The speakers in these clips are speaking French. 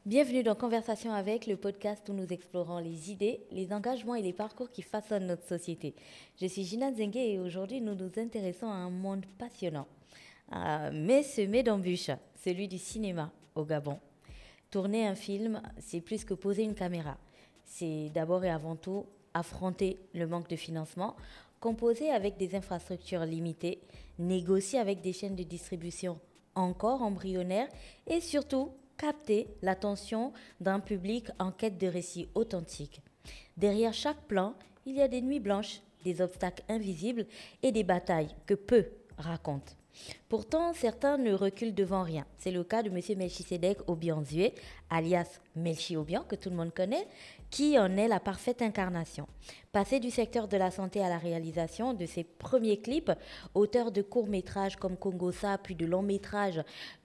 Bienvenue dans Conversation avec, le podcast où nous explorons les idées, les engagements et les parcours qui façonnent notre société. Je suis Gina Zengue et aujourd'hui nous nous intéressons à un monde passionnant, mais semé d'embûches, celui du cinéma au Gabon. Tourner un film, c'est plus que poser une caméra. C'est d'abord et avant tout affronter le manque de financement, composer avec des infrastructures limitées, négocier avec des chaînes de distribution encore embryonnaires et surtout capter l'attention d'un public en quête de récits authentiques. Derrière chaque plan, il y a des nuits blanches, des obstacles invisibles et des batailles que peu racontent. Pourtant, certains ne reculent devant rien. C'est le cas de M. Melchisedek Obianzue, alias Melchi Obian, que tout le monde connaît, qui en est la parfaite incarnation. Passé du secteur de la santé à la réalisation de ses premiers clips, auteur de courts-métrages comme Congossa, puis de longs-métrages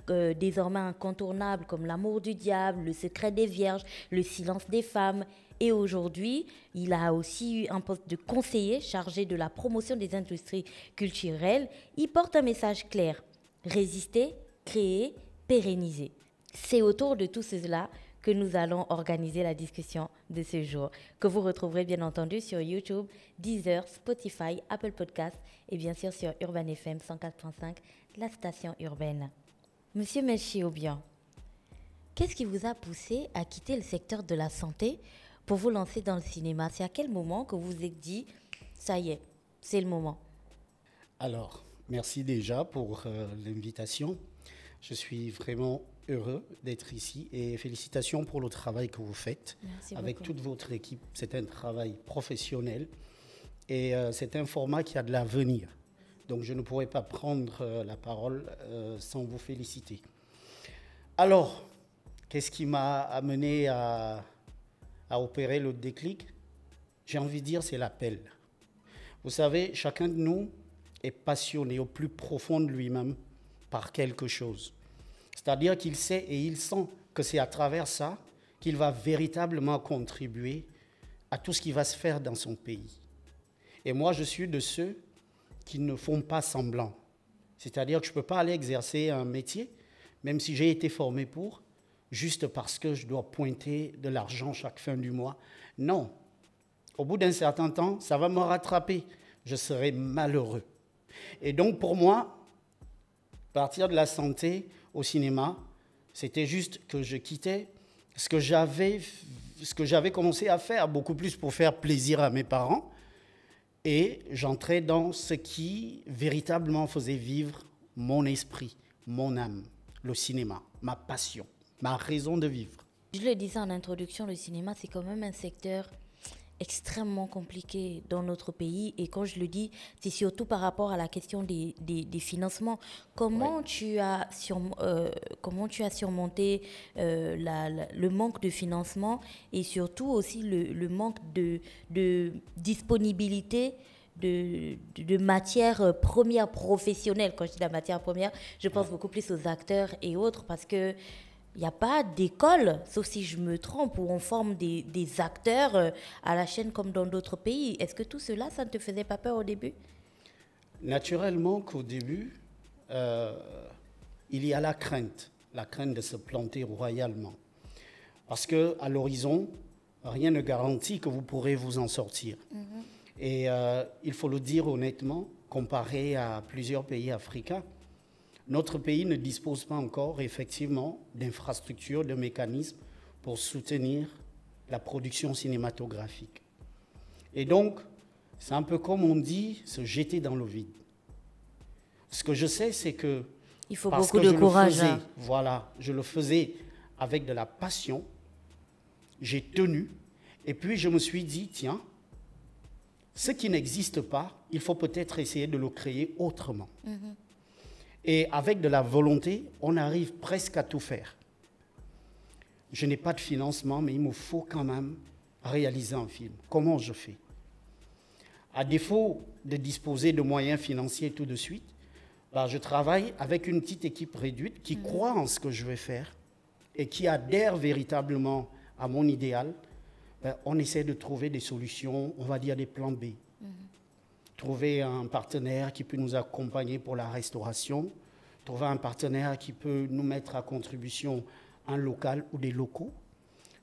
désormais incontournables comme L'amour du diable, Le secret des vierges, Le silence des femmes. Et aujourd'hui, il a aussi eu un poste de conseiller chargé de la promotion des industries culturelles. Il porte un message clair: résister, créer, pérenniser. C'est autour de tout cela que nous allons organiser la discussion de ce jour, que vous retrouverez bien entendu sur YouTube, Deezer, Spotify, Apple Podcasts et bien sûr sur Urban FM 104.5, la station urbaine. Monsieur Melchi Obian, qu'est-ce qui vous a poussé à quitter le secteur de la santé pour vous lancer dans le cinéma? C'est à quel moment que vous vous êtes dit, ça y est, c'est le moment? Alors, merci déjà pour l'invitation. Je suis vraiment heureux d'être ici et félicitations pour le travail que vous faites avec toute votre équipe. C'est un travail professionnel et c'est un format qui a de l'avenir. Donc je ne pourrais pas prendre la parole sans vous féliciter. Alors, qu'est-ce qui m'a amené à opérer le déclic? J'ai envie de dire, c'est l'appel. Vous savez, chacun de nous est passionné au plus profond de lui-même par quelque chose. C'est-à-dire qu'il sait et il sent que c'est à travers ça qu'il va véritablement contribuer à tout ce qui va se faire dans son pays. Et moi, je suis de ceux qui ne font pas semblant. C'est-à-dire que je ne peux pas aller exercer un métier, même si j'ai été formé pour, juste parce que je dois pointer de l'argent chaque fin du mois. Non. Au bout d'un certain temps, ça va me rattraper. Je serai malheureux. Et donc, pour moi, partir de la santé au cinéma, c'était juste que je quittais ce que j'avais commencé à faire, beaucoup plus pour faire plaisir à mes parents. Et j'entrais dans ce qui véritablement faisait vivre mon esprit, mon âme, le cinéma, ma passion, ma raison de vivre. Je le disais en introduction, le cinéma, c'est quand même un secteur extrêmement compliqué dans notre pays. Et quand je le dis, c'est surtout par rapport à la question des financements. Comment tu as surmonté le manque de financement et surtout aussi le manque de disponibilité de matières premières professionnelles? Quand je dis la matière première, je pense beaucoup plus aux acteurs et autres parce que il n'y a pas d'école, sauf si je me trompe, où on forme des acteurs à la chaîne comme dans d'autres pays. Est-ce que tout cela, ça ne te faisait pas peur au début? Naturellement qu'au début, il y a la crainte de se planter royalement. Parce qu'à l'horizon, rien ne garantit que vous pourrez vous en sortir. Et il faut le dire honnêtement, comparé à plusieurs pays africains, notre pays ne dispose pas encore, effectivement, d'infrastructures, de mécanismes pour soutenir la production cinématographique. Et donc, c'est un peu comme on dit, se jeter dans le vide. Ce que je sais, c'est que... Il faut beaucoup de courage. Voilà, je le faisais avec de la passion, j'ai tenu, et puis je me suis dit, tiens, ce qui n'existe pas, il faut peut-être essayer de le créer autrement. Et avec de la volonté, on arrive presque à tout faire. Je n'ai pas de financement, mais il me faut quand même réaliser un film. Comment je fais? À défaut de disposer de moyens financiers tout de suite, je travaille avec une petite équipe réduite qui croit en ce que je vais faire et qui adhère véritablement à mon idéal. On essaie de trouver des solutions, on va dire des plans B. Trouver un partenaire qui peut nous accompagner pour la restauration, trouver un partenaire qui peut nous mettre à contribution un local ou des locaux,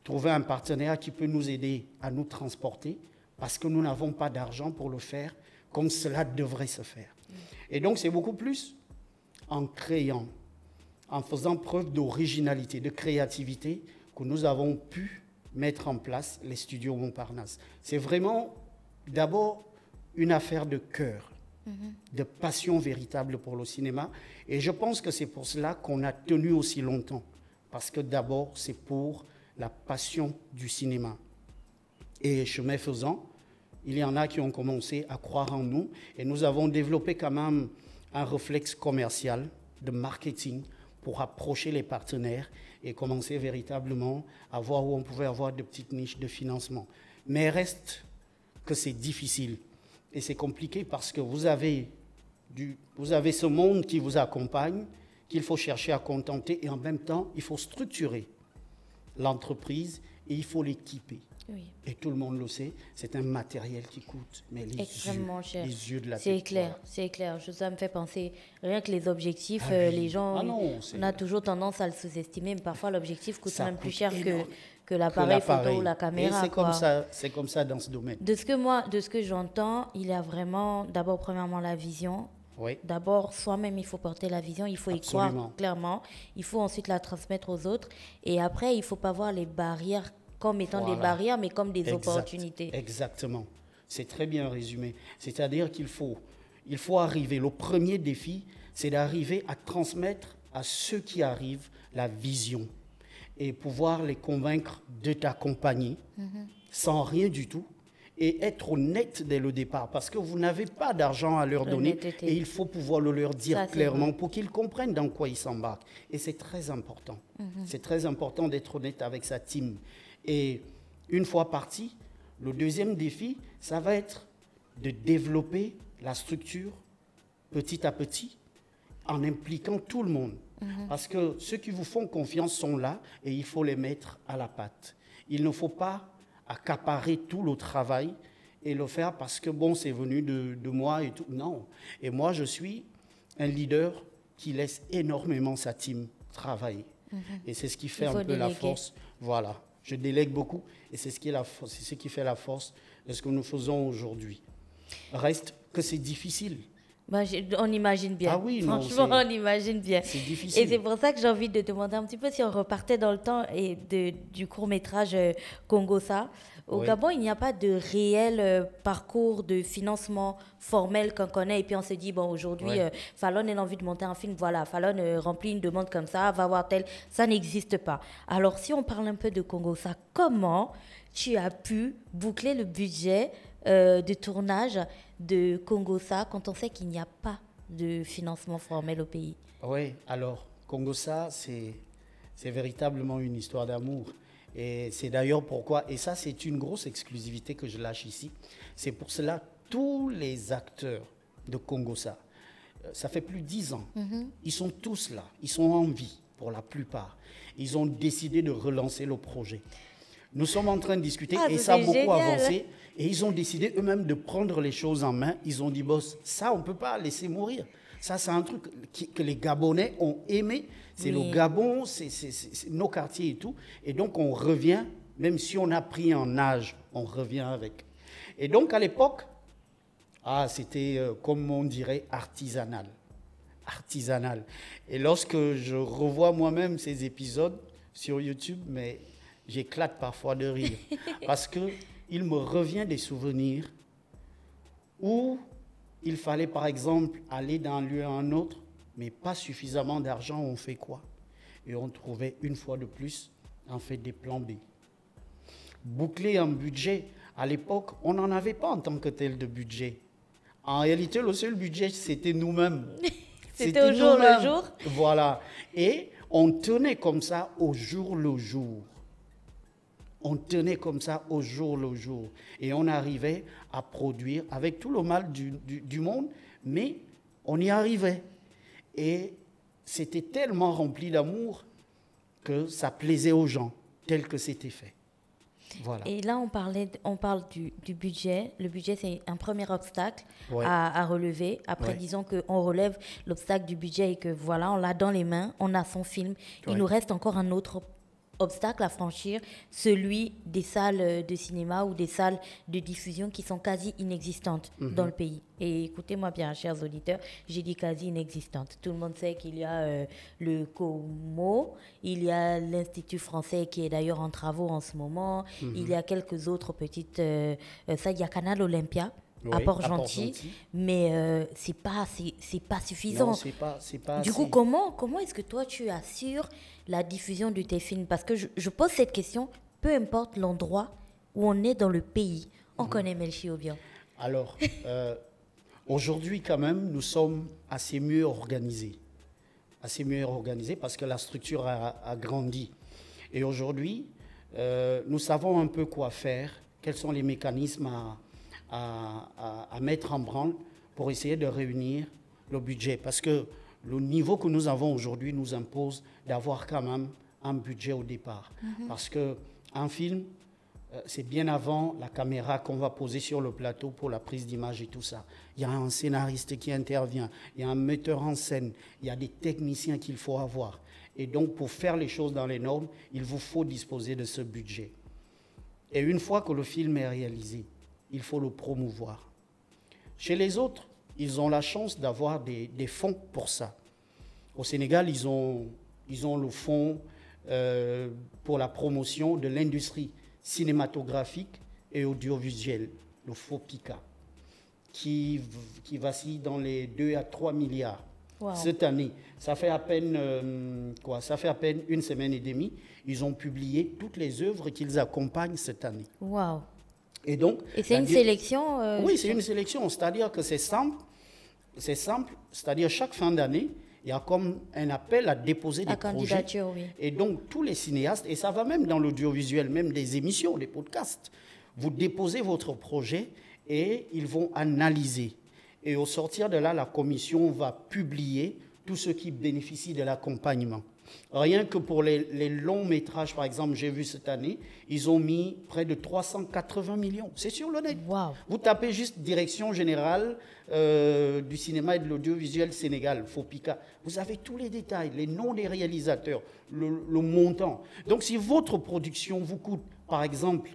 trouver un partenaire qui peut nous aider à nous transporter parce que nous n'avons pas d'argent pour le faire comme cela devrait se faire. Et donc, c'est beaucoup plus en créant, en faisant preuve d'originalité, de créativité, que nous avons pu mettre en place les studios Montparnasse. C'est vraiment d'abord une affaire de cœur, de passion véritable pour le cinéma. Et je pense que c'est pour cela qu'on a tenu aussi longtemps. Parce que d'abord, c'est pour la passion du cinéma. Et chemin faisant, il y en a qui ont commencé à croire en nous. Et nous avons développé quand même un réflexe commercial, de marketing, pour approcher les partenaires et commencer véritablement à voir où on pouvait avoir de petites niches de financement. Mais reste que c'est difficile et c'est compliqué parce que vous avez ce monde qui vous accompagne, qu'il faut chercher à contenter et en même temps, il faut structurer l'entreprise et il faut l'équiper. Oui. Et tout le monde le sait, c'est un matériel qui coûte, mais extrêmement cher. Les yeux de la tête. C'est clair, voilà. C'est clair. Ça me fait penser, rien que les objectifs, les gens, on a toujours tendance à le sous-estimer, mais parfois l'objectif coûte même plus cher que l'appareil photo ou la caméra. Et c'est comme ça dans ce domaine. De ce que j'entends, il y a vraiment, d'abord, premièrement, la vision. Oui. D'abord, soi-même, il faut porter la vision, il faut y croire clairement. Il faut ensuite la transmettre aux autres. Et après, il ne faut pas voir les barrières comme étant des barrières, mais comme des opportunités. Exactement. C'est très bien résumé. C'est-à-dire qu'il faut arriver. Le premier défi, c'est d'arriver à transmettre à ceux qui arrivent la vision et pouvoir les convaincre de t'accompagner sans rien du tout et être honnête dès le départ parce que vous n'avez pas d'argent à leur donner et il faut pouvoir le leur dire clairement pour qu'ils comprennent dans quoi ils s'embarquent. Et c'est très important. C'est très important d'être honnête avec sa team. Et une fois parti, le deuxième défi, ça va être de développer la structure petit à petit en impliquant tout le monde. Parce que ceux qui vous font confiance sont là et il faut les mettre à la patte. Il ne faut pas accaparer tout le travail et le faire parce que bon, c'est venu de moi et tout. Non. Et moi, je suis un leader qui laisse énormément sa team travailler. Et c'est ce qui fait un peu la force. Voilà. Je délègue beaucoup et c'est ce qui fait la force de ce que nous faisons aujourd'hui. Reste que c'est difficile. On imagine bien. Ah oui, franchement, on imagine bien. C'est difficile. Et c'est pour ça que j'ai envie de te demander un petit peu si on repartait dans le temps et du court-métrage Congossa. Au Gabon, il n'y a pas de réel parcours de financement formel qu'on connaît. Et puis on se dit, bon, aujourd'hui, Fallon a envie de monter un film. Voilà, Fallon remplit une demande comme ça, va voir tel. Ça n'existe pas. Alors, si on parle un peu de Congossa, comment tu as pu boucler le budget de tournage de Congossa quand on sait qu'il n'y a pas de financement formel au pays? Oui, alors, Congossa, c'est véritablement une histoire d'amour. Et c'est d'ailleurs pourquoi, et ça c'est une grosse exclusivité que je lâche ici, c'est pour cela tous les acteurs de Congossa, ça fait plus de 10 ans, ils sont tous là, ils sont en vie pour la plupart. Ils ont décidé de relancer le projet. Nous sommes en train de discuter et ça a beaucoup avancé. Et ils ont décidé eux-mêmes de prendre les choses en main. Ils ont dit, boss, ça, on ne peut pas laisser mourir. Ça, c'est un truc que les Gabonais ont aimé. C'est le Gabon, c'est nos quartiers et tout. Et donc, on revient, même si on a pris en âge, on revient avec. Et donc, à l'époque, c'était, comme on dirait, artisanal. Artisanal. Et lorsque je revois moi-même ces épisodes sur YouTube, mais j'éclate parfois de rire. Parce qu'il me revient des souvenirs où il fallait, par exemple, aller d'un lieu à un autre, mais pas suffisamment d'argent, on fait quoi? Et on trouvait une fois de plus, on fait des plans B. Boucler un budget, à l'époque, on n'en avait pas en tant que tel de budget. En réalité, le seul budget, c'était nous-mêmes. C'était au jour le jour. Voilà. Et on tenait comme ça au jour le jour. On tenait comme ça au jour le jour. Et on arrivait à produire avec tout le mal du monde, mais on y arrivait. Et c'était tellement rempli d'amour que ça plaisait aux gens, tel que c'était fait. Voilà. Et là, on parle du budget. Le budget, c'est un premier obstacle Ouais. à relever. Après, Ouais. disons qu'on relève l'obstacle du budget et que voilà, on l'a dans les mains, on a son film. Il Ouais. nous reste encore un autre obstacle à franchir, celui des salles de cinéma ou des salles de diffusion qui sont quasi inexistantes dans le pays. Et écoutez-moi bien, chers auditeurs, j'ai dit quasi inexistantes. Tout le monde sait qu'il y a le COMO, il y a l'Institut français qui est d'ailleurs en travaux en ce moment, il y a quelques autres petites... ça, il y a Canal Olympia. Oui, À à Port-Gentil, Port-Gentil. mais c'est pas suffisant. Non, c'est pas Du coup, assez. comment est-ce que toi, tu assures la diffusion de tes films? Parce que je pose cette question, peu importe l'endroit où on est dans le pays, on connaît Melchi Obiang. Alors, aujourd'hui, quand même, nous sommes assez mieux organisés. Assez mieux organisés parce que la structure a grandi. Et aujourd'hui, nous savons un peu quoi faire, quels sont les mécanismes à mettre en branle pour essayer de réunir le budget. Parce que le niveau que nous avons aujourd'hui nous impose d'avoir quand même un budget au départ. Parce qu'un film, c'est bien avant la caméra qu'on va poser sur le plateau pour la prise d'image et tout ça. Il y a un scénariste qui intervient, il y a un metteur en scène, il y a des techniciens qu'il faut avoir. Et donc, pour faire les choses dans les normes, il vous faut disposer de ce budget. Et une fois que le film est réalisé, il faut le promouvoir. Chez les autres, ils ont la chance d'avoir des fonds pour ça. Au Sénégal, ils ont le fonds pour la promotion de l'industrie cinématographique et audiovisuelle, le FOPICA, qui vacille dans les 2 à 3 milliards. Wow. Cette année. Ça fait à peine une semaine et demie. Ils ont publié toutes les œuvres qu'ils accompagnent cette année. Wow. Et donc, Et c'est une sélection oui, c'est une sélection. C'est-à-dire que c'est simple. C'est simple. C'est-à-dire chaque fin d'année, il y a comme un appel à déposer des projets. candidature, oui. Et donc, tous les cinéastes, et ça va même dans l'audiovisuel, même des émissions, des podcasts, vous déposez votre projet et ils vont analyser. Et au sortir de là, la commission va publier tous ceux qui bénéficient de l'accompagnement. Rien que pour les longs métrages, par exemple, j'ai vu cette année, ils ont mis près de 380 millions. C'est sur le net. Wow. Vous tapez juste Direction générale du cinéma et de l'audiovisuel Sénégal, FOPICA. Vous avez tous les détails, les noms des réalisateurs, le montant. Donc si votre production vous coûte, par exemple,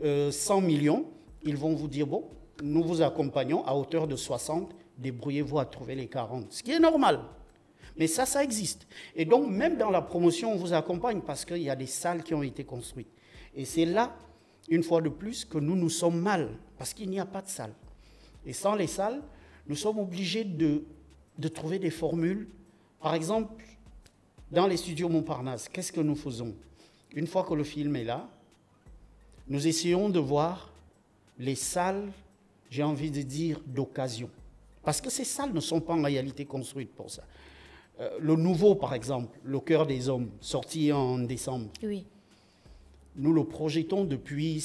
100 millions, ils vont vous dire, bon, nous vous accompagnons à hauteur de 60, débrouillez-vous à trouver les 40. Ce qui est normal. Mais ça existe. Et donc, même dans la promotion, on vous accompagne parce qu'il y a des salles qui ont été construites. Et c'est là, une fois de plus, que nous sommes mal, parce qu'il n'y a pas de salles. Et sans les salles, nous sommes obligés de trouver des formules. Par exemple, dans les studios Montparnasse, qu'est-ce que nous faisons? Une fois que le film est là, nous essayons de voir les salles, j'ai envie de dire, d'occasion. Parce que ces salles ne sont pas en réalité construites pour ça. Le nouveau, par exemple, Le Cœur des Hommes, sorti en décembre. Oui. Nous le projetons depuis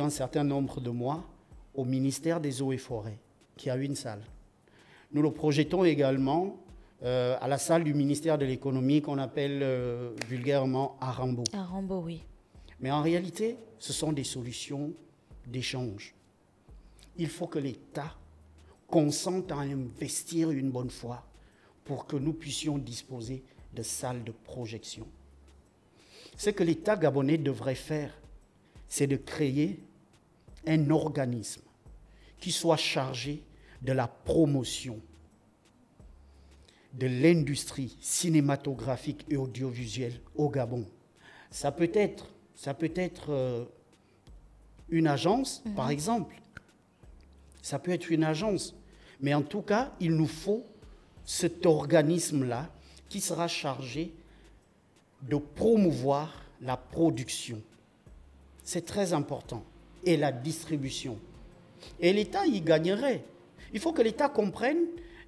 un certain nombre de mois au ministère des Eaux et Forêts, qui a une salle. Nous le projetons également à la salle du ministère de l'Économie qu'on appelle vulgairement Arambo. Arambo, oui. Mais en réalité, ce sont des solutions d'échange. Il faut que l'État consente à investir une bonne fois pour que nous puissions disposer de salles de projection. Ce que l'État gabonais devrait faire, c'est de créer un organisme qui soit chargé de la promotion de l'industrie cinématographique et audiovisuelle au Gabon. Ça peut être une agence, par exemple. Ça peut être une agence. Mais en tout cas, il nous faut cet organisme-là qui sera chargé de promouvoir la production. C'est très important. Et la distribution. Et l'État y gagnerait. Il faut que l'État comprenne,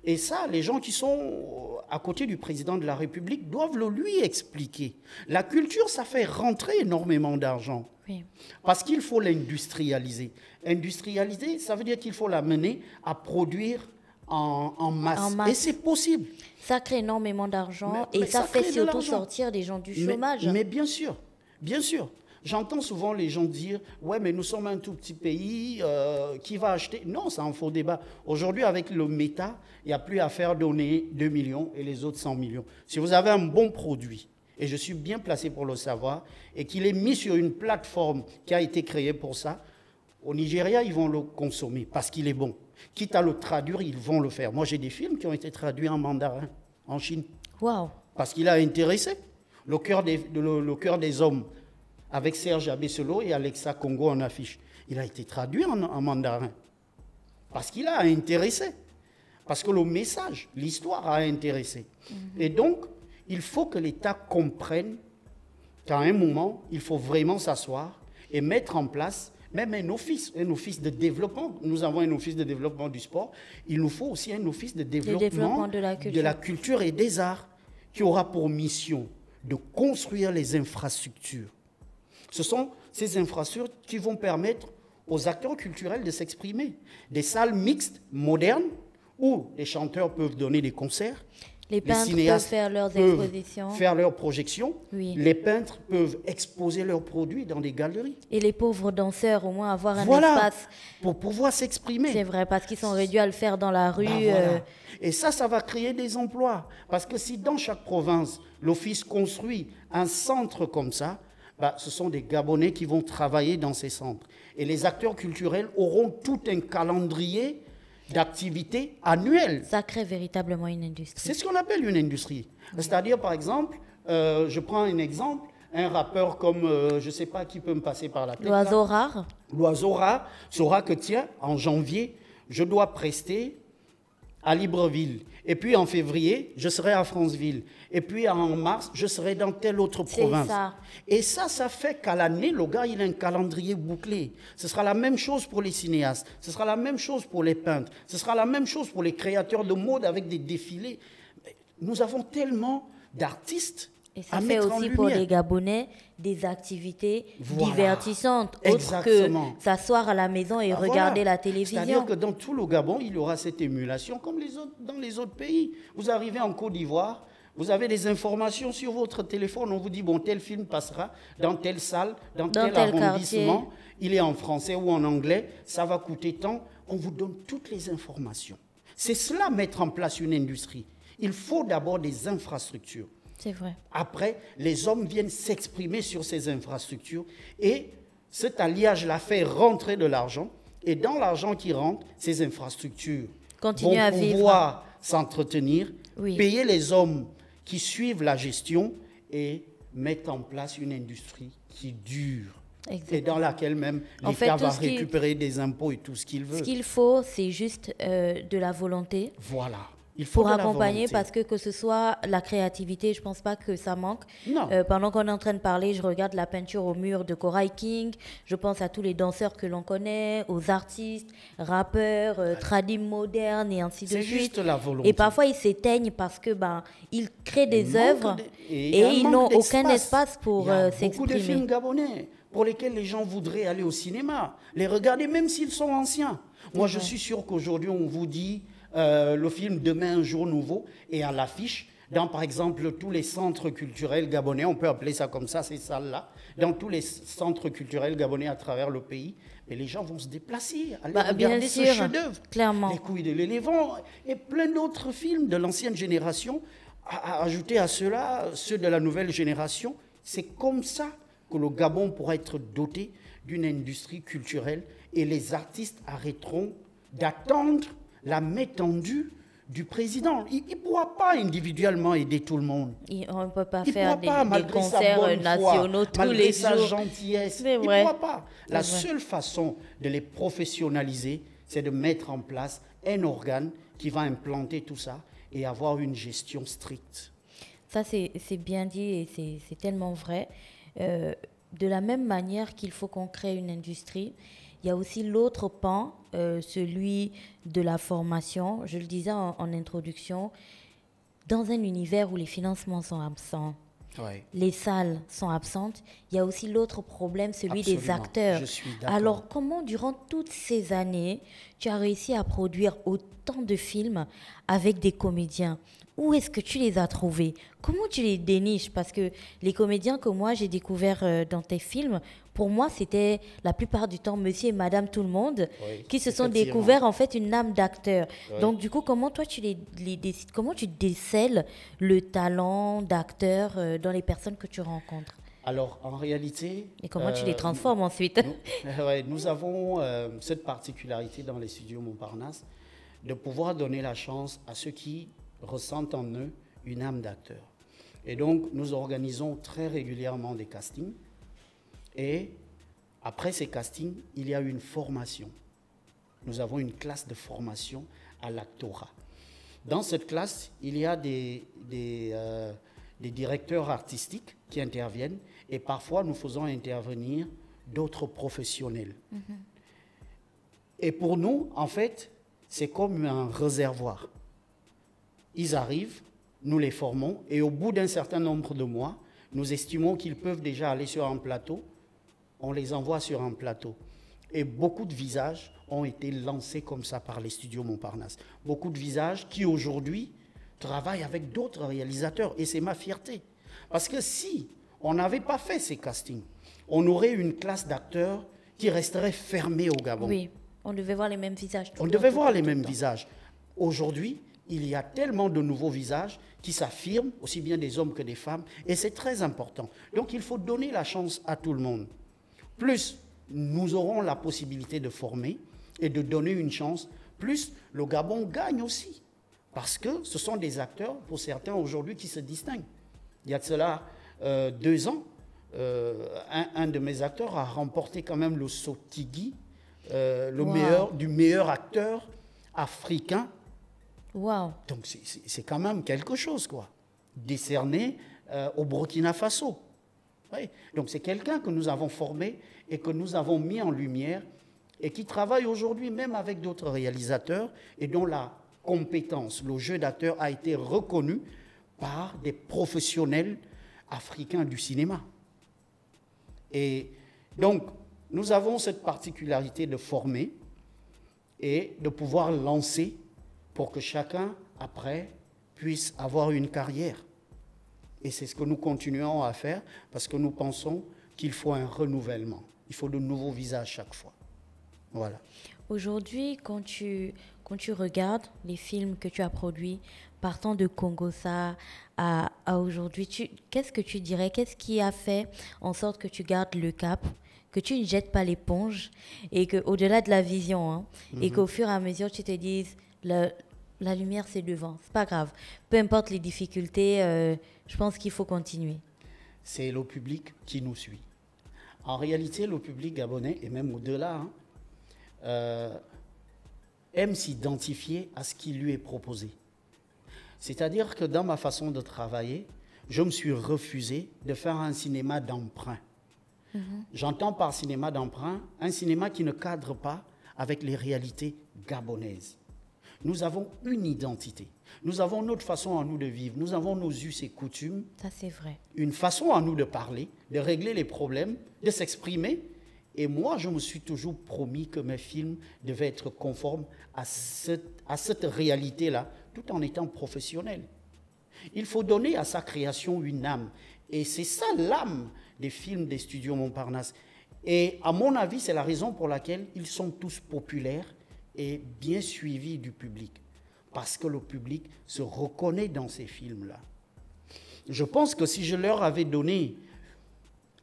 et ça, les gens qui sont à côté du président de la République doivent le lui expliquer. La culture, ça fait rentrer énormément d'argent. Oui. Parce qu'il faut l'industrialiser. Industrialiser, ça veut dire qu'il faut l'amener à produire en masse. Et c'est possible. Ça crée énormément d'argent et mais ça fait crée de surtout l'argent. sortir des gens du chômage. Mais bien sûr, bien sûr. J'entends souvent les gens dire « Ouais, mais nous sommes un tout petit pays, qui va acheter ?» Non, c'est un faux débat. Aujourd'hui, avec le méta, il n'y a plus à faire donner 2 millions et les autres 100 millions. Si vous avez un bon produit, et je suis bien placé pour le savoir, et qu'il est mis sur une plateforme qui a été créée pour ça, au Nigeria, ils vont le consommer parce qu'il est bon. Quitte à le traduire, ils vont le faire. Moi, j'ai des films qui ont été traduits en mandarin, en Chine. Wow. Parce qu'il a intéressé le cœur des hommes, avec Serge Abesselo et Alexa Congo en affiche. Il a été traduit en mandarin. Parce qu'il a intéressé. Parce que le message, l'histoire a intéressé. Et donc, il faut que l'État comprenne qu'à un moment, il faut vraiment s'asseoir et mettre en place même un office de développement. Nous avons un office de développement du sport. Il nous faut aussi un office de développement de la culture et des arts qui aura pour mission de construire les infrastructures. Ce sont ces infrastructures qui vont permettre aux acteurs culturels de s'exprimer. Des salles mixtes, modernes, où les chanteurs peuvent donner des concerts. Les peintres peuvent faire leurs expositions. Faire leurs projections. Oui. Les peintres peuvent exposer leurs produits dans des galeries. Et les pauvres danseurs, au moins, avoir un espace. Pour pouvoir s'exprimer. C'est vrai, parce qu'ils sont réduits à le faire dans la rue. Voilà. Et ça va créer des emplois. Parce que si dans chaque province, l'office construit un centre comme ça, ce sont des Gabonais qui vont travailler dans ces centres. Et les acteurs culturels auront tout un calendrier d'activités annuelles. Ça crée véritablement une industrie. C'est ce qu'on appelle une industrie. C'est-à-dire, par exemple, je prends un exemple, un rappeur comme, je ne sais pas qui peut me passer par la tête. L'oiseau rare. L'oiseau rare saura que, tiens, en janvier, je dois prester à Libreville. Et puis en février, je serai à Franceville. Et puis en mars, je serai dans telle autre province. Ça. Et ça fait qu'à l'année, le gars, il a un calendrier bouclé. Ce sera la même chose pour les cinéastes. Ce sera la même chose pour les peintres. Ce sera la même chose pour les créateurs de mode avec des défilés. Nous avons tellement d'artistes. Et ça fait aussi pour les Gabonais des activités divertissantes, autres que s'asseoir à la maison et regarder la télévision. C'est-à-dire que dans tout le Gabon, il y aura cette émulation comme dans les autres pays. Vous arrivez en Côte d'Ivoire, vous avez des informations sur votre téléphone, on vous dit, bon, tel film passera dans telle salle, dans tel arrondissement, quartier. Il est en français ou en anglais, ça va coûter tant. On vous donne toutes les informations. C'est cela, mettre en place une industrie. Il faut d'abord des infrastructures. C'est vrai. Après, les hommes viennent s'exprimer sur ces infrastructures et cet alliage-là fait rentrer de l'argent. Et dans l'argent qui rentre, ces infrastructures vont pouvoir s'entretenir, payer les hommes qui suivent la gestion et mettre en place une industrie qui dure. Exactement. Et dans laquelle même l'État va récupérer des impôts et tout ce qu'il veut. Ce qu'il faut, c'est juste de la volonté. Voilà. Il faut pour accompagner, parce que ce soit la créativité, je ne pense pas que ça manque. Pendant qu'on est en train de parler, je regarde la peinture au mur de Koray King, je pense à tous les danseurs que l'on connaît, aux artistes, rappeurs, tradis modernes et ainsi de suite. C'est juste la volonté. Et parfois, ils s'éteignent parce que ils créent des œuvres et ils n'ont aucun espace pour s'exprimer. Il y a beaucoup de films gabonais pour lesquels les gens voudraient aller au cinéma, les regarder même s'ils sont anciens. Moi, je suis sûr qu'aujourd'hui, on vous dit... le film Demain, un jour nouveau est à l'affiche dans, par exemple, tous les centres culturels gabonais, on peut appeler ça comme ça, ces salles-là, dans tous les centres culturels gabonais à travers le pays. Et les gens vont se déplacer, aller regarder ce chef-d'œuvre. Clairement. Les Couilles de l'éléphant et plein d'autres films de l'ancienne génération, ajouter à ceux-là, ceux de la nouvelle génération. C'est comme ça que le Gabon pourra être doté d'une industrie culturelle et les artistes arrêteront d'attendre la main tendue du président. Il ne pourra pas individuellement aider tout le monde. On ne peut pas faire des concerts nationaux tous les jours. Malgré sa gentillesse, il ne pourra pas. La seule façon de les professionnaliser, c'est de mettre en place un organe qui va implanter tout ça et avoir une gestion stricte. Ça, c'est bien dit et c'est tellement vrai. De la même manière qu'il faut qu'on crée une industrie, il y a aussi l'autre pan, celui de la formation. Je le disais en introduction, dans un univers où les financements sont absents, les salles sont absentes, il y a aussi l'autre problème, celui des acteurs. Je suis d'accord. Alors, comment, durant toutes ces années, tu as réussi à produire autant de films avec des comédiens? Où est-ce que tu les as trouvés? Comment tu les déniches? Parce que les comédiens que moi j'ai découverts dans tes films, pour moi c'était la plupart du temps monsieur et madame tout le monde qui se sont découverts en fait une âme d'acteur. Donc du coup, comment toi tu les décides? Comment tu décèles le talent d'acteur dans les personnes que tu rencontres? Alors, en réalité... Et comment tu les transformes ensuite? Nous avons cette particularité dans les studios Montparnasse de pouvoir donner la chance à ceux qui ressentent en eux une âme d'acteur. Et donc, nous organisons très régulièrement des castings. Et après ces castings, il y a une formation. Nous avons une classe de formation à l'actorat. Dans cette classe, il y a des directeurs artistiques qui interviennent et parfois nous faisons intervenir d'autres professionnels. Et pour nous, en fait, c'est comme un réservoir. Ils arrivent, nous les formons et au bout d'un certain nombre de mois, nous estimons qu'ils peuvent déjà aller sur un plateau. On les envoie sur un plateau. Et beaucoup de visages ont été lancés comme ça par les studios Montparnasse. Beaucoup de visages qui aujourd'hui travaillent avec d'autres réalisateurs. Et c'est ma fierté. Parce que si on n'avait pas fait ces castings, on aurait une classe d'acteurs qui resterait fermée au Gabon. Oui, on devait voir les mêmes visages. On devait voir les mêmes visages. Aujourd'hui, il y a tellement de nouveaux visages qui s'affirment, aussi bien des hommes que des femmes, et c'est très important. Donc il faut donner la chance à tout le monde. Plus nous aurons la possibilité de former et de donner une chance, plus le Gabon gagne aussi. Parce que ce sont des acteurs, pour certains aujourd'hui, qui se distinguent. Il y a de cela 2 ans, un de mes acteurs a remporté quand même le Sotigui, du meilleur acteur africain. Wow. Donc c'est quand même quelque chose, quoi. Décerné au Burkina Faso. Oui. Donc c'est quelqu'un que nous avons formé et que nous avons mis en lumière et qui travaille aujourd'hui même avec d'autres réalisateurs et dont la compétence, le jeu d'acteur a été reconnu par des professionnels africains du cinéma. Et donc, nous avons cette particularité de former et de pouvoir lancer pour que chacun, après, puisse avoir une carrière. Et c'est ce que nous continuons à faire parce que nous pensons qu'il faut un renouvellement. Il faut de nouveaux visages chaque fois. Voilà. Aujourd'hui, quand tu regardes les films que tu as produits, partant de Congossa à aujourd'hui, qu'est-ce que tu dirais? Qu'est-ce qui a fait en sorte que tu gardes le cap, que tu ne jettes pas l'éponge et qu'au-delà de la vision, et qu'au fur et à mesure, tu te dises, la lumière, c'est devant, c'est pas grave. Peu importe les difficultés, je pense qu'il faut continuer. C'est le public qui nous suit. En réalité, le public gabonais, et même au-delà, aime s'identifier à ce qui lui est proposé. C'est-à-dire que dans ma façon de travailler, je me suis refusé de faire un cinéma d'emprunt. J'entends par cinéma d'emprunt un cinéma qui ne cadre pas avec les réalités gabonaises. Nous avons une identité. Nous avons notre façon à nous de vivre. Nous avons nos us et coutumes. Ça, c'est vrai. Une façon à nous de parler, de régler les problèmes, de s'exprimer. Et moi, je me suis toujours promis que mes films devaient être conformes à cette réalité-là, tout en étant professionnels. Il faut donner à sa création une âme. Et c'est ça l'âme des films des studios Montparnasse. Et à mon avis, c'est la raison pour laquelle ils sont tous populaires et bien suivis du public. Parce que le public se reconnaît dans ces films-là. Je pense que si je leur avais donné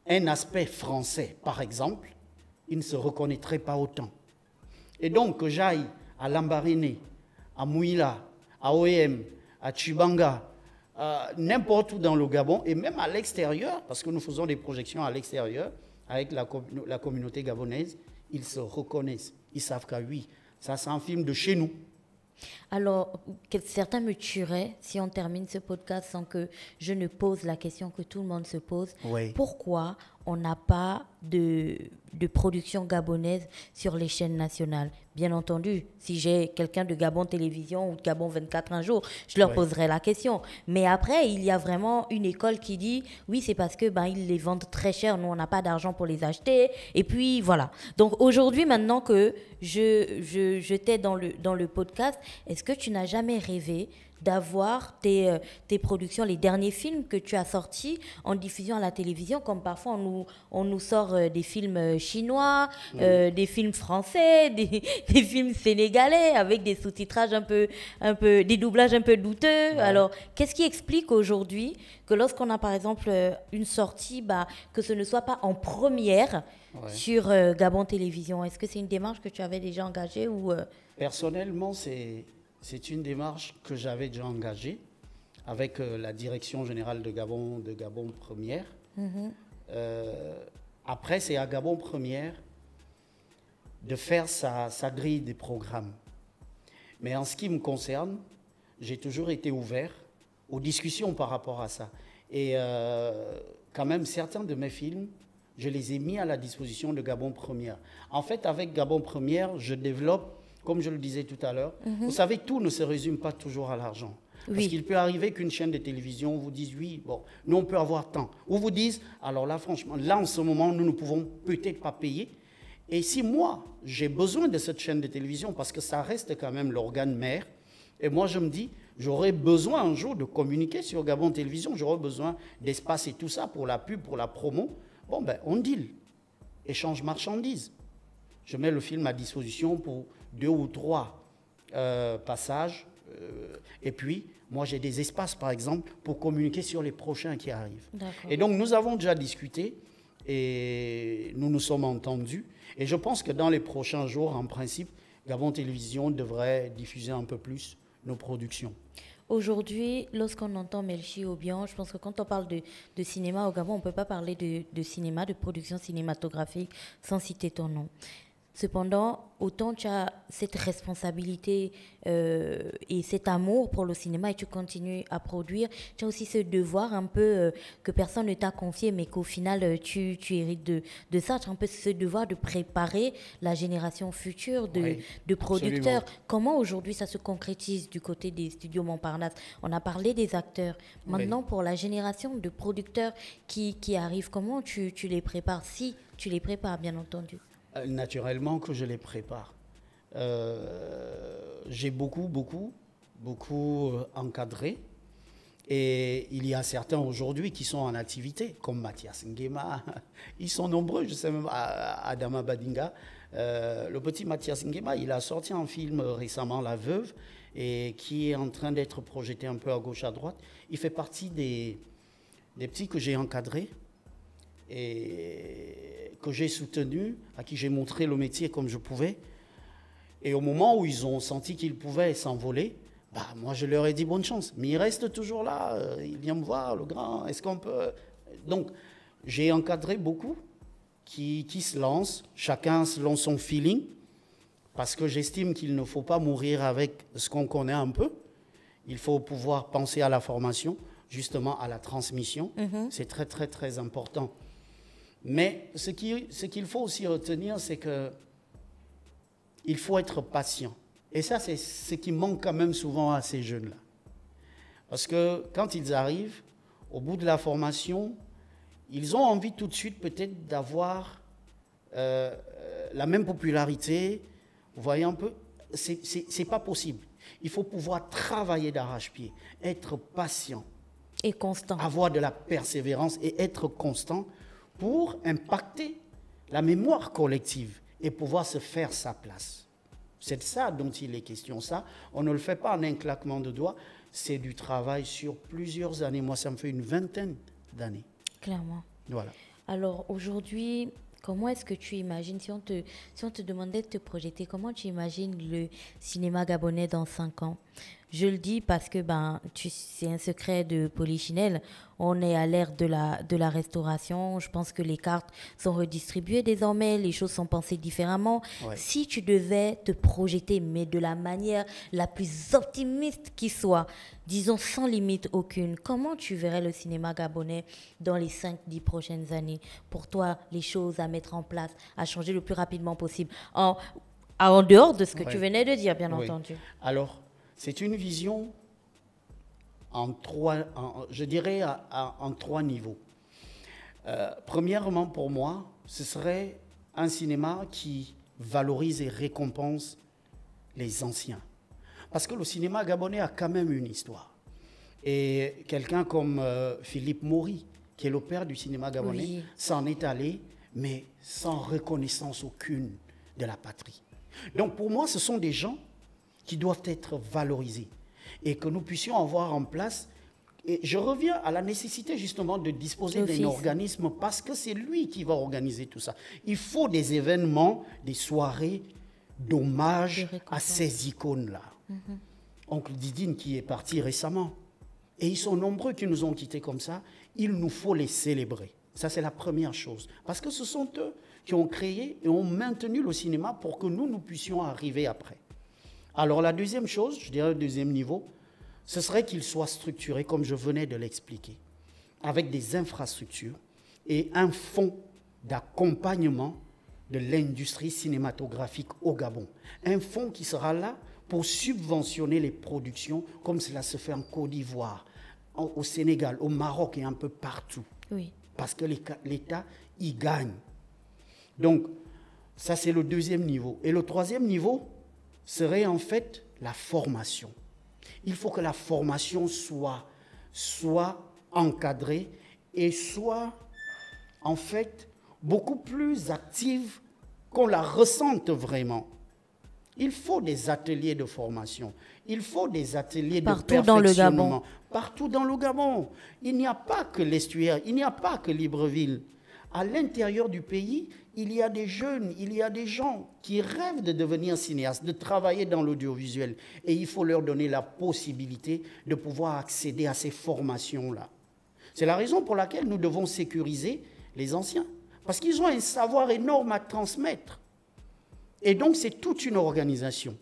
un aspect français, par exemple, ils ne se reconnaîtraient pas autant. Et donc, que j'aille à Lambaréné, à Mouila, à OEM, à Tchibanga, n'importe où dans le Gabon, et même à l'extérieur, parce que nous faisons des projections à l'extérieur, avec la communauté gabonaise, ils se reconnaissent. Ils savent que oui, ça c'est un film de chez nous. Alors, certains me tueraient si on termine ce podcast sans que je ne pose la question que tout le monde se pose. Oui. Pourquoi on n'a pas de production gabonaise sur les chaînes nationales. Bien entendu, si j'ai quelqu'un de Gabon Télévision ou de Gabon 24 un jour, je leur poserai la question. Mais après, il y a vraiment une école qui dit, oui, c'est parce que ils les vendent très cher, nous, on n'a pas d'argent pour les acheter. Et puis, voilà. Donc, aujourd'hui, maintenant que je t'ai dans le podcast, est-ce que tu n'as jamais rêvé d'avoir tes productions, les derniers films que tu as sortis en diffusion à la télévision, comme parfois on nous sort des films chinois, des films français, des films sénégalais avec des sous-titrages un peu, des doublages un peu douteux. Ouais. Alors, qu'est-ce qui explique aujourd'hui que lorsqu'on a par exemple une sortie, que ce ne soit pas en première sur Gabon Télévision? Est-ce que c'est une démarche que tu avais déjà engagée ou Personnellement, c'est une démarche que j'avais déjà engagée avec la direction générale de Gabon Première. Après, c'est à Gabon Première de faire sa grille des programmes. Mais en ce qui me concerne, j'ai toujours été ouvert aux discussions par rapport à ça. Et quand même, certains de mes films, je les ai mis à la disposition de Gabon Première. En fait, avec Gabon Première, je développe, comme je le disais tout à l'heure, vous savez, tout ne se résume pas toujours à l'argent. Oui. Parce qu'il peut arriver qu'une chaîne de télévision vous dise, oui, bon, nous on peut avoir tant. Ou vous dise, alors là, franchement, là en ce moment, nous ne pouvons peut-être pas payer. Et si moi, j'ai besoin de cette chaîne de télévision, parce que ça reste quand même l'organe mère, et moi je me dis, j'aurais besoin un jour de communiquer sur Gabon Télévision, j'aurais besoin d'espace et tout ça pour la pub, pour la promo. Bon, on deal, échange marchandises. Je mets le film à disposition pour 2 ou 3 passages. Et puis, moi, j'ai des espaces, par exemple, pour communiquer sur les prochains qui arrivent. Et donc, nous avons déjà discuté et nous nous sommes entendus. Et je pense que dans les prochains jours, en principe, Gabon Télévision devrait diffuser un peu plus nos productions. Aujourd'hui, lorsqu'on entend Melchi Obiang, je pense que quand on parle de cinéma au Gabon, on ne peut pas parler de cinéma, de production cinématographique sans citer ton nom. Cependant, autant tu as cette responsabilité et cet amour pour le cinéma et tu continues à produire, tu as aussi ce devoir un peu que personne ne t'a confié, mais qu'au final, tu hérites de ça. Tu as un peu ce devoir de préparer la génération future de producteurs. Absolument. Comment aujourd'hui ça se concrétise du côté des studios Montparnasse? On a parlé des acteurs. Maintenant, pour la génération de producteurs qui arrivent, comment tu les prépares? Si tu les prépares, bien entendu. Naturellement que je les prépare. J'ai beaucoup encadré. Et il y a certains aujourd'hui qui sont en activité, comme Mathias Nguema. Ils sont nombreux, je sais même Adama Badinga. Le petit Mathias Nguema, il a sorti un film récemment, La Veuve, et qui est en train d'être projeté un peu à gauche, à droite. Il fait partie des petits que j'ai encadrés et que j'ai soutenu, à qui j'ai montré le métier comme je pouvais. Et au moment où ils ont senti qu'ils pouvaient s'envoler, moi je leur ai dit bonne chance. Mais il reste toujours là, il vient me voir, le grand, est-ce qu'on peut... Donc j'ai encadré beaucoup qui se lancent, chacun selon son feeling, parce que j'estime qu'il ne faut pas mourir avec ce qu'on connaît un peu. Il faut pouvoir penser à la formation, justement à la transmission. C'est très très très important. Mais ce qu'il faut aussi retenir, c'est qu'il faut être patient. Et ça, c'est ce qui manque quand même souvent à ces jeunes-là. Parce que quand ils arrivent, au bout de la formation, ils ont envie tout de suite peut-être d'avoir la même popularité. Vous voyez un peu, c'est pas possible. Il faut pouvoir travailler d'arrache-pied, être patient. Et constant. Avoir de la persévérance et être constant pour impacter la mémoire collective et pouvoir se faire sa place. C'est de ça dont il est question. Ça, on ne le fait pas en un claquement de doigts. C'est du travail sur plusieurs années. Moi, ça me fait une 20aine d'années. Clairement. Voilà. Alors, aujourd'hui, comment est-ce que tu imagines, si on te demandait de te projeter, comment tu imagines le cinéma gabonais dans 5 ans? Je le dis parce que c'est un secret de Polichinelle. On est à l'ère de la restauration. Je pense que les cartes sont redistribuées désormais. Les choses sont pensées différemment. Ouais. Si tu devais te projeter, mais de la manière la plus optimiste qui soit, disons sans limite aucune, comment tu verrais le cinéma gabonais dans les 5-10 prochaines années? Pour toi, les choses à mettre en place, à changer le plus rapidement possible. En dehors de ce que tu venais de dire, bien entendu. Alors, c'est une vision je dirais en trois niveaux. Premièrement, pour moi, ce serait un cinéma qui valorise et récompense les anciens. Parce que le cinéma gabonais a quand même une histoire. Et quelqu'un comme Philippe Maury, qui est le père du cinéma gabonais, s'en est allé, mais sans reconnaissance aucune de la patrie. Donc pour moi, ce sont des gens qui doivent être valorisés et que nous puissions avoir en place. Et je reviens à la nécessité justement de disposer d'un organisme parce que c'est lui qui va organiser tout ça. Il faut des événements, des soirées d'hommage à ces icônes-là. Oncle Didine qui est parti récemment. Et ils sont nombreux qui nous ont quittés comme ça. Il nous faut les célébrer. Ça, c'est la première chose. Parce que ce sont eux qui ont créé et ont maintenu le cinéma pour que nous puissions arriver après. Alors la deuxième chose, je dirais le deuxième niveau, ce serait qu'il soit structuré, comme je venais de l'expliquer, avec des infrastructures et un fonds d'accompagnement de l'industrie cinématographique au Gabon. Un fonds qui sera là pour subventionner les productions, comme cela se fait en Côte d'Ivoire, au Sénégal, au Maroc et un peu partout. Oui. Parce que l'État y gagne. Donc, ça c'est le deuxième niveau. Et le troisième niveau serait en fait la formation. Il faut que la formation soit encadrée et soit en fait beaucoup plus active qu'on la ressente vraiment. Il faut des ateliers de formation, il faut des ateliers de perfectionnement. Dans le Gabon. Partout dans le Gabon. Il n'y a pas que l'Estuaire, il n'y a pas que Libreville. À l'intérieur du pays, il y a des jeunes, il y a des gens qui rêvent de devenir cinéastes, de travailler dans l'audiovisuel. Et il faut leur donner la possibilité de pouvoir accéder à ces formations-là. C'est la raison pour laquelle nous devons sécuriser les anciens. Parce qu'ils ont un savoir énorme à transmettre. Et donc, c'est toute une organisation.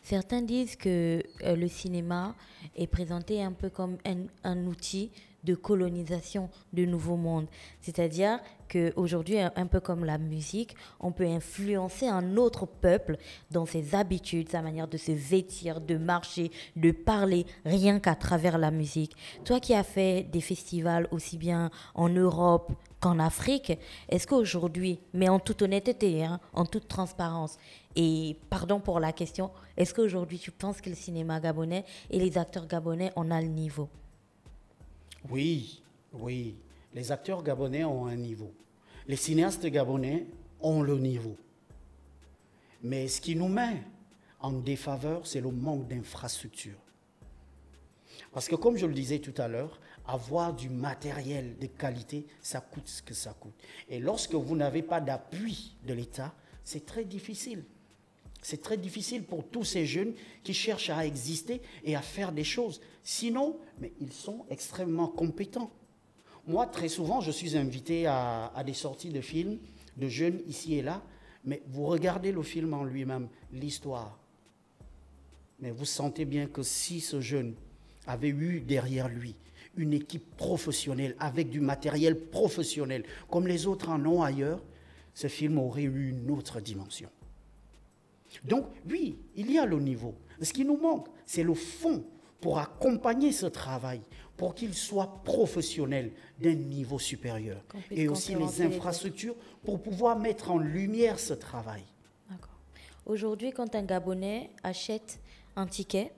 Certains disent que le cinéma est présenté un peu comme un outil de colonisation du Nouveau Monde. C'est-à-dire qu'aujourd'hui, un peu comme la musique, on peut influencer un autre peuple dans ses habitudes, sa manière de se vêtir, de marcher, de parler, rien qu'à travers la musique. Toi qui as fait des festivals aussi bien en Europe qu'en Afrique, est-ce qu'aujourd'hui, mais en toute honnêteté, en toute transparence, et pardon pour la question, est-ce qu'aujourd'hui tu penses que le cinéma gabonais et les acteurs gabonais ont le niveau? Oui. Les acteurs gabonais ont un niveau. Les cinéastes gabonais ont le niveau. Mais ce qui nous met en défaveur, c'est le manque d'infrastructures. Parce que comme je le disais tout à l'heure, avoir du matériel de qualité, ça coûte ce que ça coûte. Et lorsque vous n'avez pas d'appui de l'État, c'est très difficile. C'est très difficile pour tous ces jeunes qui cherchent à exister et à faire des choses. Sinon, mais ils sont extrêmement compétents. Moi, très souvent, je suis invité à des sorties de films, de jeunes ici et là, mais vous regardez le film en lui-même, l'histoire. Mais vous sentez bien que si ce jeune avait eu derrière lui une équipe professionnelle, avec du matériel professionnel, comme les autres en ont ailleurs, ce film aurait eu une autre dimension. Donc, oui, il y a le niveau. Ce qui nous manque, c'est le fond pour accompagner ce travail, pour qu'il soit professionnel d'un niveau supérieur. Et aussi les infrastructures pour pouvoir mettre en lumière ce travail. D'accord. Aujourd'hui, quand un Gabonais achète un ticket,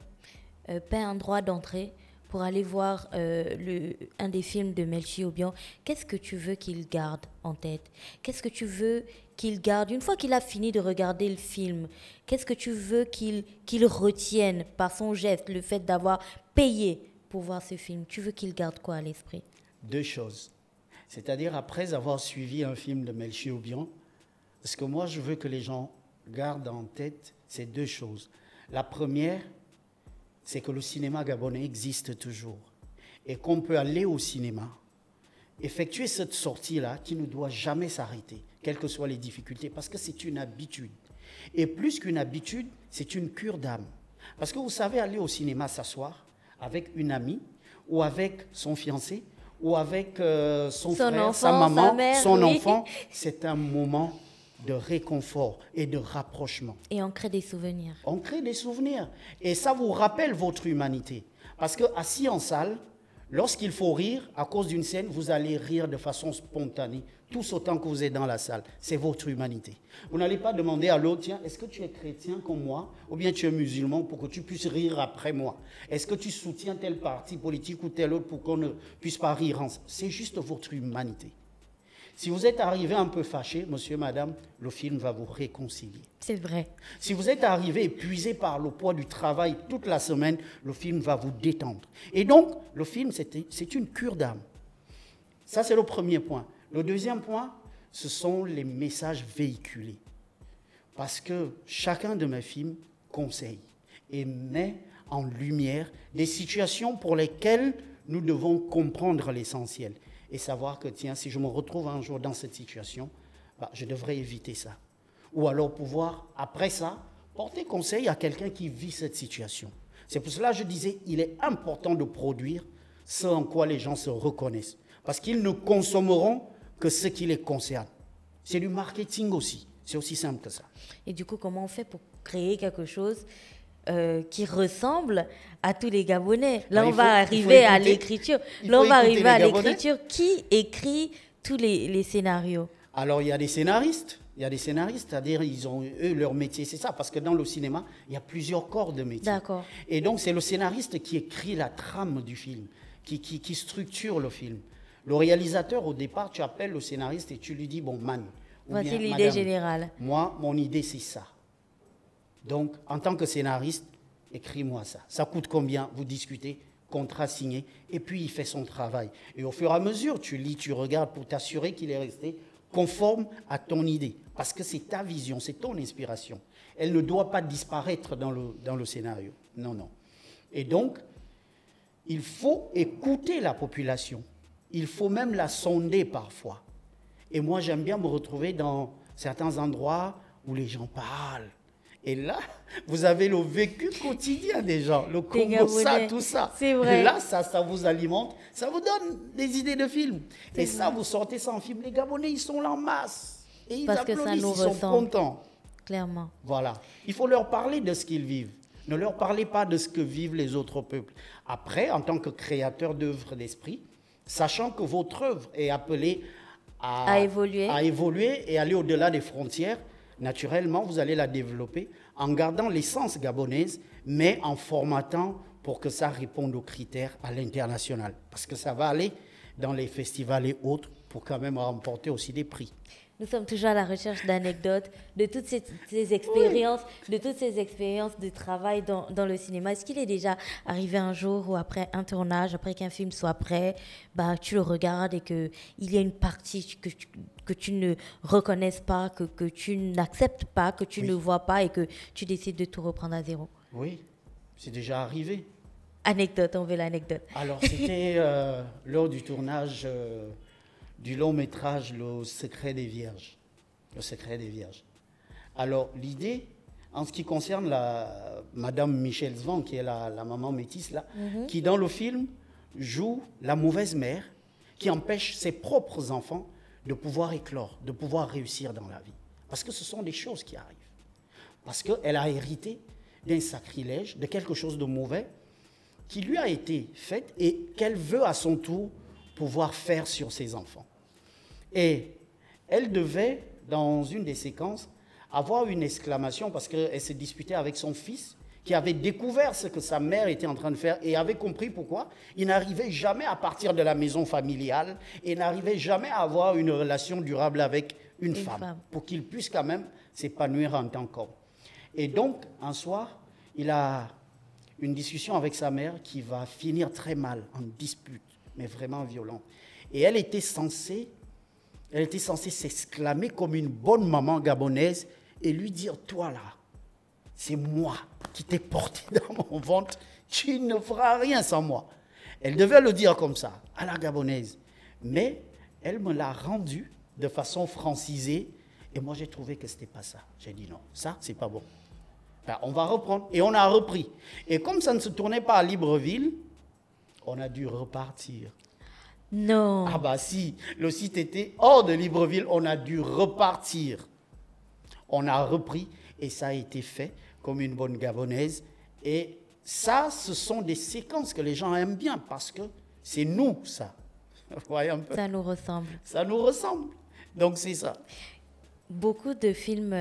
paie un droit d'entrée pour aller voir un des films de Melchi Obiang, qu'est-ce que tu veux qu'il garde en tête? Qu'est-ce que tu veux qu'il garde une fois qu'il a fini de regarder le film? Qu'est-ce que tu veux qu'il retienne par son geste, le fait d'avoir payé pour voir ce film? Tu veux qu'il garde quoi à l'esprit? Deux choses. C'est-à-dire, après avoir suivi un film de Melchi Obiang, ce que moi je veux que les gens gardent en tête, c'est deux choses. La première, c'est que le cinéma gabonais existe toujours et qu'on peut aller au cinéma, effectuer cette sortie-là qui ne doit jamais s'arrêter, quelles que soient les difficultés, parce que c'est une habitude. Et plus qu'une habitude, c'est une cure d'âme. Parce que vous savez aller au cinéma s'asseoir avec une amie ou avec son fiancé ou avec son frère, enfant, sa maman, sa mère, son oui. enfant, c'est un moment de réconfort et de rapprochement. Et on crée des souvenirs. On crée des souvenirs. Et ça vous rappelle votre humanité. Parce que assis en salle, lorsqu'il faut rire, à cause d'une scène, vous allez rire de façon spontanée, tous autant que vous êtes dans la salle. C'est votre humanité. Vous n'allez pas demander à l'autre, tiens, est-ce que tu es chrétien comme moi, ou bien tu es musulman pour que tu puisses rire après moi? Est-ce que tu soutiens tel parti politique ou tel autre pour qu'on ne puisse pas rire ensemble? C'est juste votre humanité. Si vous êtes arrivé un peu fâché, monsieur, madame, le film va vous réconcilier. C'est vrai. Si vous êtes arrivé épuisé par le poids du travail toute la semaine, le film va vous détendre. Et donc, le film, c'est une cure d'âme. Ça, c'est le premier point. Le deuxième point, ce sont les messages véhiculés. Parce que chacun de mes films conseille et met en lumière des situations pour lesquelles nous devons comprendre l'essentiel. Et savoir que, tiens, si je me retrouve un jour dans cette situation, je devrais éviter ça. Ou alors pouvoir, après ça, porter conseil à quelqu'un qui vit cette situation. C'est pour cela que je disais, il est important de produire ce en quoi les gens se reconnaissent. Parce qu'ils ne consommeront que ce qui les concerne. C'est du marketing aussi. C'est aussi simple que ça. Et du coup, comment on fait pour créer quelque chose qui ressemble à tous les Gabonais? Là, on va arriver à l'écriture. Là, on va arriver à l'écriture. Qui écrit tous les scénarios? Alors, il y a des scénaristes. Il y a des scénaristes, c'est-à-dire ils ont eux leur métier, c'est ça, parce que dans le cinéma, il y a plusieurs corps de métier. D'accord. Et donc, c'est le scénariste qui écrit la trame du film, qui structure le film. Le réalisateur, au départ, tu appelles le scénariste et tu lui dis, bon, man, voici l'idée générale. Moi, mon idée, c'est ça. Donc, en tant que scénariste, écris-moi ça. Ça coûte combien? Vous discutez, contrat signé, et puis il fait son travail. Et au fur et à mesure, tu lis, tu regardes pour t'assurer qu'il est resté conforme à ton idée. Parce que c'est ta vision, c'est ton inspiration. Elle ne doit pas disparaître dans le scénario. Non, non. Et donc, il faut écouter la population. Il faut même la sonder parfois. Et moi, j'aime bien me retrouver dans certains endroits où les gens parlent. Et là, vous avez le vécu quotidien des gens, le Congo, ça, tout ça. C'est vrai. Et là, ça vous alimente, ça vous donne des idées de films. Et ça, vous sortez ça en film. Les Gabonais, ils sont là en masse. Et ils applaudissent, ils sont contents. Clairement. Voilà. Il faut leur parler de ce qu'ils vivent. Ne leur parlez pas de ce que vivent les autres peuples. Après, en tant que créateur d'œuvres d'esprit, sachant que votre œuvre est appelée à évoluer et aller au-delà des frontières, naturellement, vous allez la développer en gardant l'essence gabonaise, mais en formatant pour que ça réponde aux critères à l'international. Parce que ça va aller dans les festivals et autres pour quand même remporter aussi des prix. Nous sommes toujours à la recherche d'anecdotes, de toutes ces expériences, de toutes ces expériences de travail dans le cinéma. Est-ce qu'il est déjà arrivé un jour où après un tournage, après qu'un film soit prêt, tu le regardes et qu'il y a une partie que tu ne reconnaisses pas, que tu n'acceptes pas, que tu ne vois pas et que tu décides de tout reprendre à zéro? Oui, c'est déjà arrivé. Anecdote, on veut l'anecdote. Alors, c'était lors du tournage du long métrage Le Secret des Vierges. Le Secret des Vierges. Alors, l'idée, en ce qui concerne Madame Michel Zvan, qui est la maman métisse, là, qui dans le film joue la mauvaise mère, qui empêche ses propres enfants de pouvoir éclore, de pouvoir réussir dans la vie. Parce que ce sont des choses qui arrivent. Parce qu'elle a hérité d'un sacrilège, de quelque chose de mauvais, qui lui a été fait et qu'elle veut à son tour pouvoir faire sur ses enfants. Et elle devait, dans une des séquences, avoir une exclamation parce qu'elle se disputait avec son fils qui avait découvert ce que sa mère était en train de faire et avait compris pourquoi. Il n'arrivait jamais à partir de la maison familiale et n'arrivait jamais à avoir une relation durable avec une femme pour qu'il puisse quand même s'épanouir en tant qu'homme. Et donc, un soir, il a une discussion avec sa mère qui va finir très mal, en dispute, mais vraiment violente. Et elle était censée s'exclamer comme une bonne maman gabonaise et lui dire, toi là, c'est moi qui t'ai porté dans mon ventre Tu ne feras rien sans moi. Elle devait le dire comme ça, à la gabonaise. Mais elle me l'a rendu de façon francisée. Et moi, j'ai trouvé que ce n'était pas ça. J'ai dit non, ça, c'est pas bon. Ben, on va reprendre. Et on a repris. Et comme ça ne se tournait pas à Libreville, on a dû repartir. Non. Ah bah si, le site était hors de Libreville, on a dû repartir. On a repris et ça a été fait comme une bonne gabonaise. Et ça, ce sont des séquences que les gens aiment bien parce que c'est nous, ça. Vous voyez un peu? Ça nous ressemble. Ça nous ressemble. Donc c'est ça. Beaucoup de films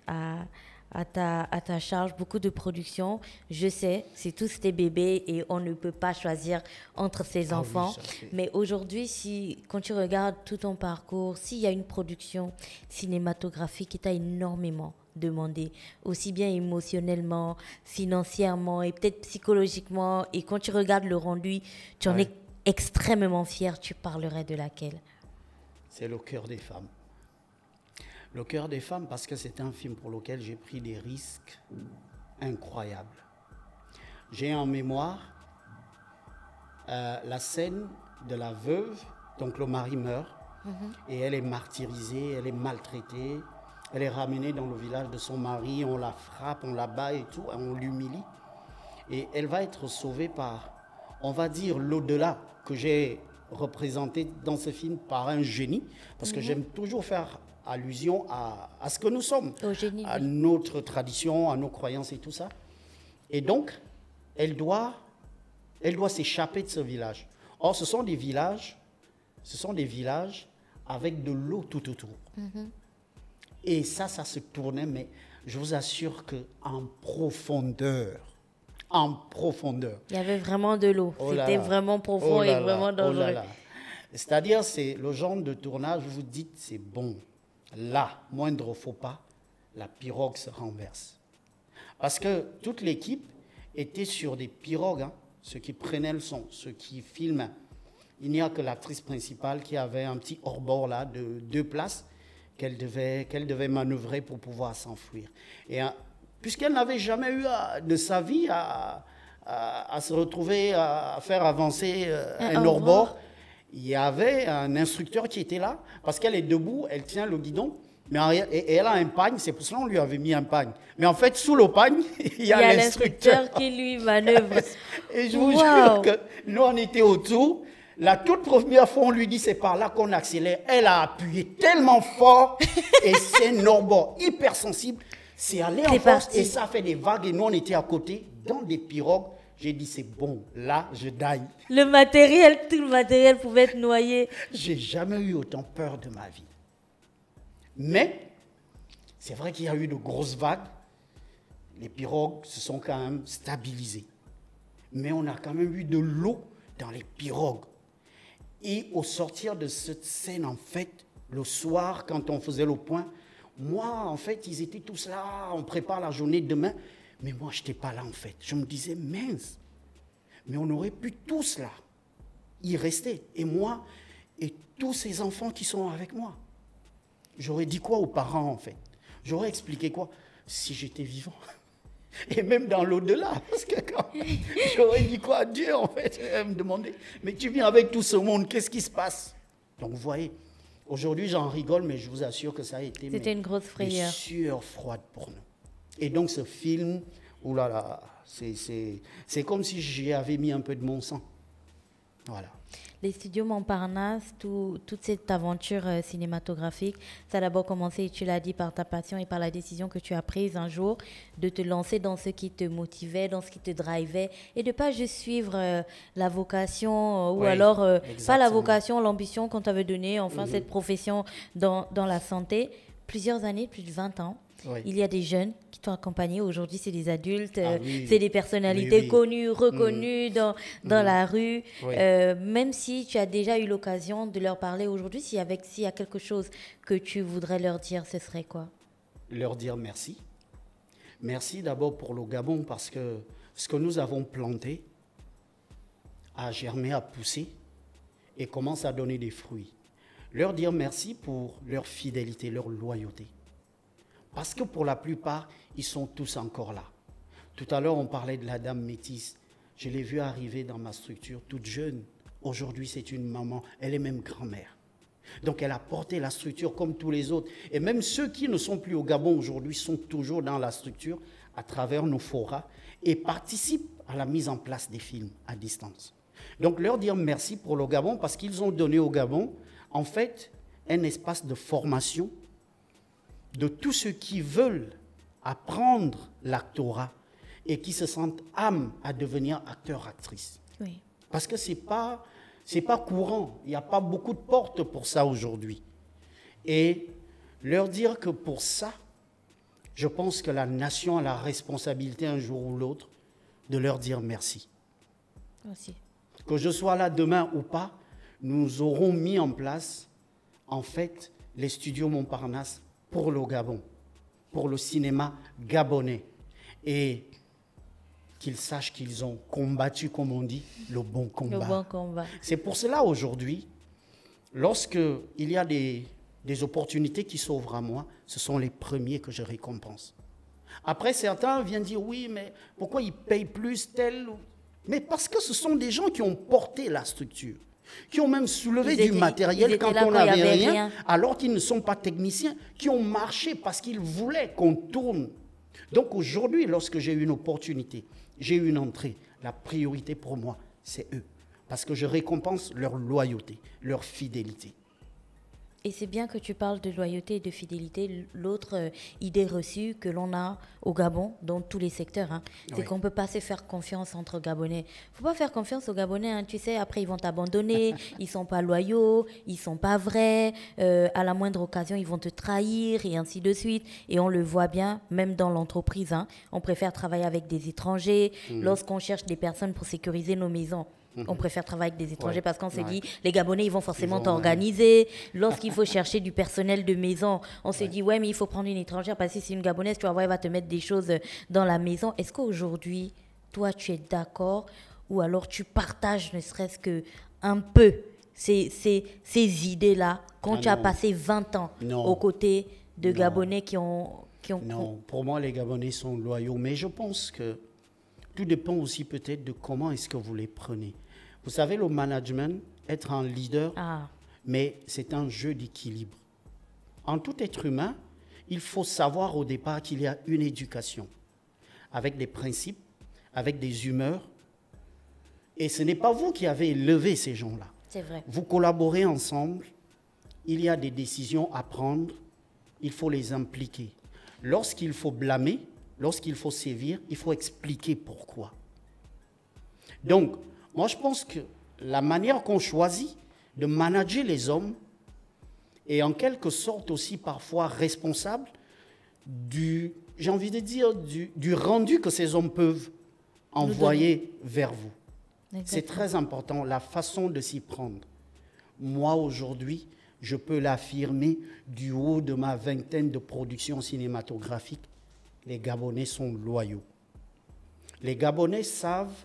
à ta charge, beaucoup de productions. Je sais, c'est tous tes bébés et on ne peut pas choisir entre ses enfants. Oui, mais aujourd'hui, quand tu regardes tout ton parcours, s'il y a une production cinématographique qui t'a énormément demandé, aussi bien émotionnellement, financièrement et peut-être psychologiquement, et quand tu regardes le rendu, tu en es extrêmement fier, tu parlerais de laquelle? C'est Le Cœur des femmes. Le Cœur des femmes, parce que c'est un film pour lequel j'ai pris des risques incroyables. J'ai en mémoire la scène de la veuve, donc le mari meurt, et elle est martyrisée, elle est maltraitée, elle est ramenée dans le village de son mari, on la frappe, on la bat et tout, on l'humilie. Et elle va être sauvée par, on va dire, l'au-delà que j'ai représenté dans ce film par un génie, parce que j'aime toujours faire allusion à ce que nous sommes, à notre tradition, à nos croyances et tout ça. Et donc, elle doit s'échapper de ce village. Or, ce sont des villages avec de l'eau tout autour. Et ça se tournait, mais je vous assure qu'en profondeur. Il y avait vraiment de l'eau. C'était vraiment profond et vraiment dangereux. C'est-à-dire, c'est le genre de tournage où vous dites, c'est bon. Là, moindre faux pas, la pirogue se renverse. Parce que toute l'équipe était sur des pirogues, ceux qui prenaient le son, ceux qui filment. Il n'y a que l'actrice principale qui avait un petit hors-bord là de 2 places qu'elle devait manœuvrer pour pouvoir s'enfuir. Et puisqu'elle n'avait jamais eu de sa vie à se retrouver à faire avancer un hors-bord, il y avait un instructeur qui était là, parce qu'elle est debout, elle tient le guidon, et elle a un pagne, c'est pour cela qu'on lui avait mis un pagne. Mais en fait, sous le pagne, il y a l'instructeur qui lui manœuvre. Et je vous jure que nous, on était autour. La toute première fois, on lui dit, c'est par là qu'on accélère. Elle a appuyé tellement fort, et c'est un hors-bord hyper sensible. C'est allé en force, et ça a fait des vagues, et nous, on était à côté, dans des pirogues. J'ai dit, c'est bon, là, je daille. Tout le matériel pouvait être noyé. J'ai jamais eu autant peur de ma vie. Mais, c'est vrai qu'il y a eu de grosses vagues. Les pirogues se sont quand même stabilisées. Mais on a quand même eu de l'eau dans les pirogues. Et au sortir de cette scène, en fait, le soir, quand on faisait le point, moi, en fait, ils étaient tous là, on prépare la journée de demain. Mais moi, je n'étais pas là, en fait. Je me disais, mince, mais on aurait pu tous là y rester. Et moi, et tous ces enfants qui sont avec moi. J'aurais dit quoi aux parents, en fait? J'aurais expliqué quoi si j'étais vivant? Et même dans l'au-delà, parce que j'aurais dit quoi à Dieu, en fait? Elle me demandait, mais tu viens avec tout ce monde, qu'est-ce qui se passe? Donc, vous voyez, aujourd'hui, j'en rigole, mais je vous assure que ça a été une grosse frayeur. Une sueur froide pour nous. Et donc, ce film, oulala, c'est comme si j'y avais mis un peu de mon sang. Voilà. Les studios Montparnasse, toute cette aventure cinématographique, ça a d'abord commencé, tu l'as dit, par ta passion et par la décision que tu as prise un jour de te lancer dans ce qui te motivait, dans ce qui te drivait, et de ne pas juste suivre la vocation, ou alors pas la vocation, l'ambition qu'on t'avait donnée, enfin cette profession dans la santé. Plusieurs années, plus de 20 ans. Oui. Il y a des jeunes qui t'ont accompagné. Aujourd'hui, c'est des adultes, c'est des personnalités connues, reconnues dans la rue. Oui. Même si tu as déjà eu l'occasion de leur parler aujourd'hui, s'il y a quelque chose que tu voudrais leur dire, ce serait quoi? Leur dire merci. Merci d'abord pour le Gabon, parce que ce que nous avons planté a germé, a poussé et commence à donner des fruits. Leur dire merci pour leur fidélité, leur loyauté. Parce que pour la plupart, ils sont tous encore là. Tout à l'heure, on parlait de la dame métisse. Je l'ai vue arriver dans ma structure toute jeune. Aujourd'hui, c'est une maman, elle est même grand-mère. Donc, elle a porté la structure comme tous les autres. Et même ceux qui ne sont plus au Gabon aujourd'hui sont toujours dans la structure à travers nos forats et participent à la mise en place des films à distance. Donc, leur dire merci pour le Gabon parce qu'ils ont donné au Gabon, en fait, un espace de formation de tous ceux qui veulent apprendre l'actorat et qui se sentent âmes à devenir acteurs, actrices. Oui. Parce que c'est pas courant. Il n'y a pas beaucoup de portes pour ça aujourd'hui. Et leur dire que pour ça, je pense que la nation a la responsabilité un jour ou l'autre de leur dire merci. Merci. Que je sois là demain ou pas, nous aurons mis en place, en fait, les studios Montparnasse pour le Gabon, pour le cinéma gabonais. Et qu'ils sachent qu'ils ont combattu, comme on dit, le bon combat. Le bon combat. C'est pour cela, aujourd'hui, lorsqu'il y a des opportunités qui s'ouvrent à moi, ce sont les premiers que je récompense. Après, certains viennent dire, oui, mais pourquoi ils payent plus tel... Mais parce que ce sont des gens qui ont porté la structure, qui ont même soulevé du matériel quand on n'avait rien, alors qu'ils ne sont pas techniciens, qui ont marché parce qu'ils voulaient qu'on tourne. Donc aujourd'hui, lorsque j'ai eu une opportunité, j'ai eu une entrée, la priorité pour moi, c'est eux. Parce que je récompense leur loyauté, leur fidélité. Et c'est bien que tu parles de loyauté et de fidélité. L'autre idée reçue que l'on a au Gabon, dans tous les secteurs, hein, c'est qu'on ne peut pas se faire confiance entre Gabonais. Il ne faut pas faire confiance aux Gabonais. Hein, tu sais, après, ils vont t'abandonner, ils ne sont pas loyaux, ils ne sont pas vrais. À la moindre occasion, ils vont te trahir et ainsi de suite. Et on le voit bien, même dans l'entreprise. Hein, on préfère travailler avec des étrangers. Lorsqu'on cherche des personnes pour sécuriser nos maisons, on préfère travailler avec des étrangers parce qu'on s'est dit, les Gabonais, ils vont forcément t'organiser. Lorsqu'il faut chercher du personnel de maison, on s'est dit, ouais, mais il faut prendre une étrangère parce que si c'est une Gabonaise, tu vas voir, elle va te mettre des choses dans la maison. Est-ce qu'aujourd'hui, toi, tu es d'accord ou alors tu partages ne serait-ce qu'un peu ces idées-là quand tu as passé 20 ans aux côtés de Gabonais qui ont... Non, pour moi, les Gabonais sont loyaux, mais je pense que tout dépend aussi peut-être de comment est-ce que vous les prenez. Vous savez, le management, être un leader, mais c'est un jeu d'équilibre. En tout être humain, il faut savoir au départ qu'il y a une éducation, avec des principes, avec des humeurs. Et ce n'est pas vous qui avez élevé ces gens-là. C'est vrai. Vous collaborez ensemble, il y a des décisions à prendre, il faut les impliquer. Lorsqu'il faut blâmer, lorsqu'il faut sévir, il faut expliquer pourquoi. Donc, moi, je pense que la manière qu'on choisit de manager les hommes est en quelque sorte aussi parfois responsable du, j'ai envie de dire, du rendu que ces hommes peuvent envoyer vers vous. Exactement. C'est très important, la façon de s'y prendre. Moi, aujourd'hui, je peux l'affirmer du haut de ma vingtaine de productions cinématographiques, les Gabonais sont loyaux. Les Gabonais savent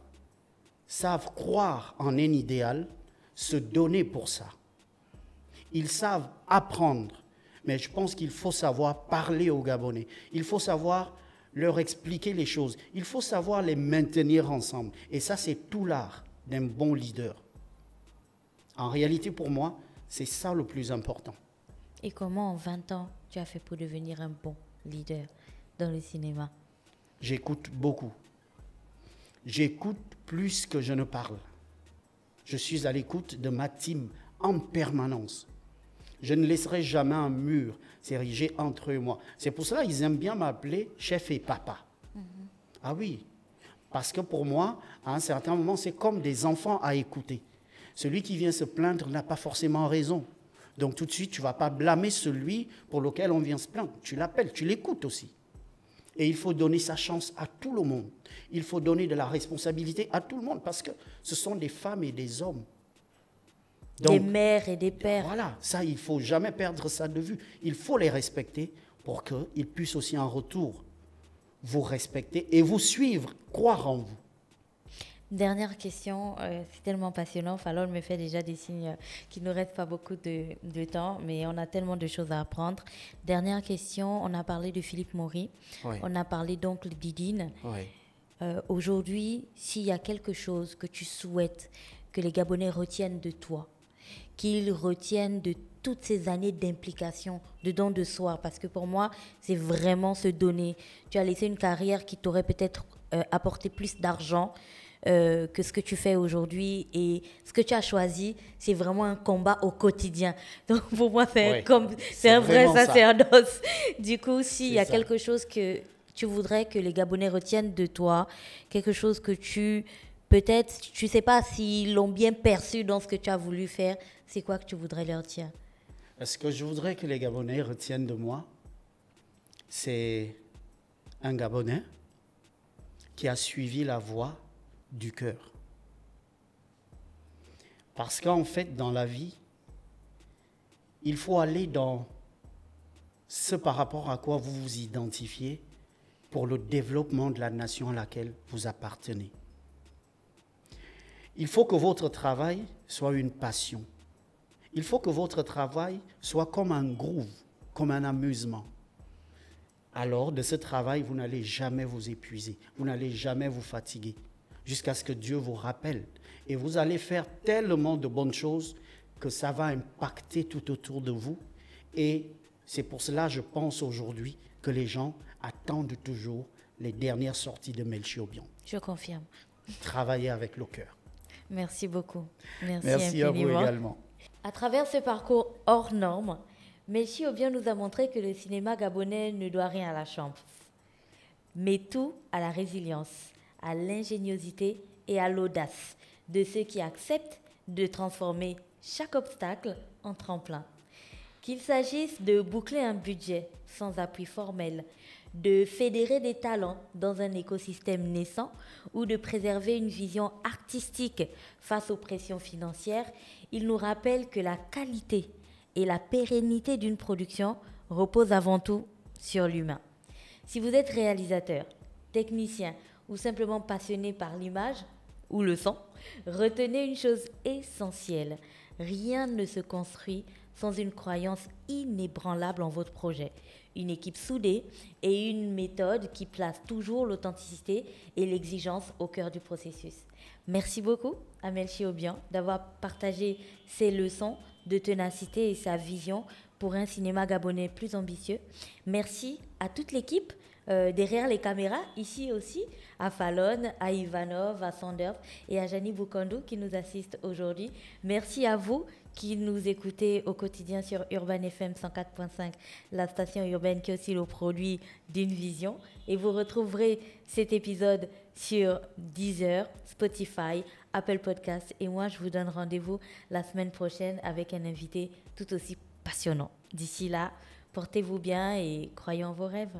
croire en un idéal, se donner pour ça. Ils savent apprendre, mais je pense qu'il faut savoir parler aux Gabonais. Il faut savoir leur expliquer les choses. Il faut savoir les maintenir ensemble. Et ça, c'est tout l'art d'un bon leader. En réalité, pour moi, c'est ça le plus important. Et comment, en 20 ans, tu as fait pour devenir un bon leader dans le cinéma? J'écoute beaucoup. J'écoute plus que je ne parle. Je suis à l'écoute de ma team en permanence. Je ne laisserai jamais un mur s'ériger entre eux et moi. C'est pour cela qu'ils aiment bien m'appeler chef et papa. Ah oui, parce que pour moi, à un certain moment, c'est comme des enfants à écouter. Celui qui vient se plaindre n'a pas forcément raison. Donc tout de suite, tu ne vas pas blâmer celui pour lequel on vient se plaindre. Tu l'appelles, tu l'écoutes aussi. Et il faut donner sa chance à tout le monde. Il faut donner de la responsabilité à tout le monde parce que ce sont des femmes et des hommes. Donc, des mères et des pères. Voilà, ça, il ne faut jamais perdre ça de vue. Il faut les respecter pour qu'ils puissent aussi en retour vous respecter et vous suivre, croire en vous. Dernière question, c'est tellement passionnant. Fallon me fait déjà des signes qu'il ne reste pas beaucoup de temps, mais on a tellement de choses à apprendre. Dernière question, on a parlé de Philippe Maury, oui. On a parlé donc de Didine. Oui. Aujourd'hui, s'il y a quelque chose que tu souhaites que les Gabonais retiennent de toi, qu'ils retiennent de toutes ces années d'implication, de don de soi, parce que pour moi, c'est vraiment se donner. Tu as laissé une carrière qui t'aurait peut-être apporté plus d'argent que ce que tu fais aujourd'hui, et ce que tu as choisi, c'est vraiment un combat au quotidien. Donc pour moi, c'est un vrai sacerdoce. Du coup, s'il y a quelque chose que tu voudrais que les Gabonais retiennent de toi, quelque chose que peut-être, tu ne sais pas s'ils l'ont bien perçu dans ce que tu as voulu faire, c'est quoi que tu voudrais leur dire? Ce que je voudrais que les Gabonais retiennent de moi, c'est un Gabonais qui a suivi la voie du cœur. Parce qu'en fait, dans la vie, il faut aller dans ce par rapport à quoi vous vous identifiez pour le développement de la nation à laquelle vous appartenez. Il faut que votre travail soit une passion. Il faut que votre travail soit comme un groove, comme un amusement. Alors, de ce travail, vous n'allez jamais vous épuiser, vous n'allez jamais vous fatiguer, jusqu'à ce que Dieu vous rappelle. Et vous allez faire tellement de bonnes choses que ça va impacter tout autour de vous. Et c'est pour cela, je pense aujourd'hui, que les gens attendent toujours les dernières sorties de Melchi Obiang. Je confirme. Travailler avec le cœur. Merci beaucoup. Merci à vous également. À travers ce parcours hors norme, Melchi Obiang nous a montré que le cinéma gabonais ne doit rien à la chance, mais tout à la résilience, à l'ingéniosité et à l'audace de ceux qui acceptent de transformer chaque obstacle en tremplin. Qu'il s'agisse de boucler un budget sans appui formel, de fédérer des talents dans un écosystème naissant ou de préserver une vision artistique face aux pressions financières, il nous rappelle que la qualité et la pérennité d'une production reposent avant tout sur l'humain. Si vous êtes réalisateur, technicien ou simplement passionné par l'image ou le son, retenez une chose essentielle. Rien ne se construit sans une croyance inébranlable en votre projet, une équipe soudée et une méthode qui place toujours l'authenticité et l'exigence au cœur du processus. Merci beaucoup à Melchi Obiang d'avoir partagé ses leçons de ténacité et sa vision pour un cinéma gabonais plus ambitieux. Merci à toute l'équipe derrière les caméras, ici aussi, à Fallon, à Ivanov, à Sanders et à Jani Boukandou qui nous assistent aujourd'hui. Merci à vous qui nous écoutez au quotidien sur Urban FM 104.5, la station urbaine qui est aussi le produit d'une vision. Et vous retrouverez cet épisode sur Deezer, Spotify, Apple Podcasts. Et moi, je vous donne rendez-vous la semaine prochaine avec un invité tout aussi passionnant. D'ici là, portez-vous bien et croyez en vos rêves.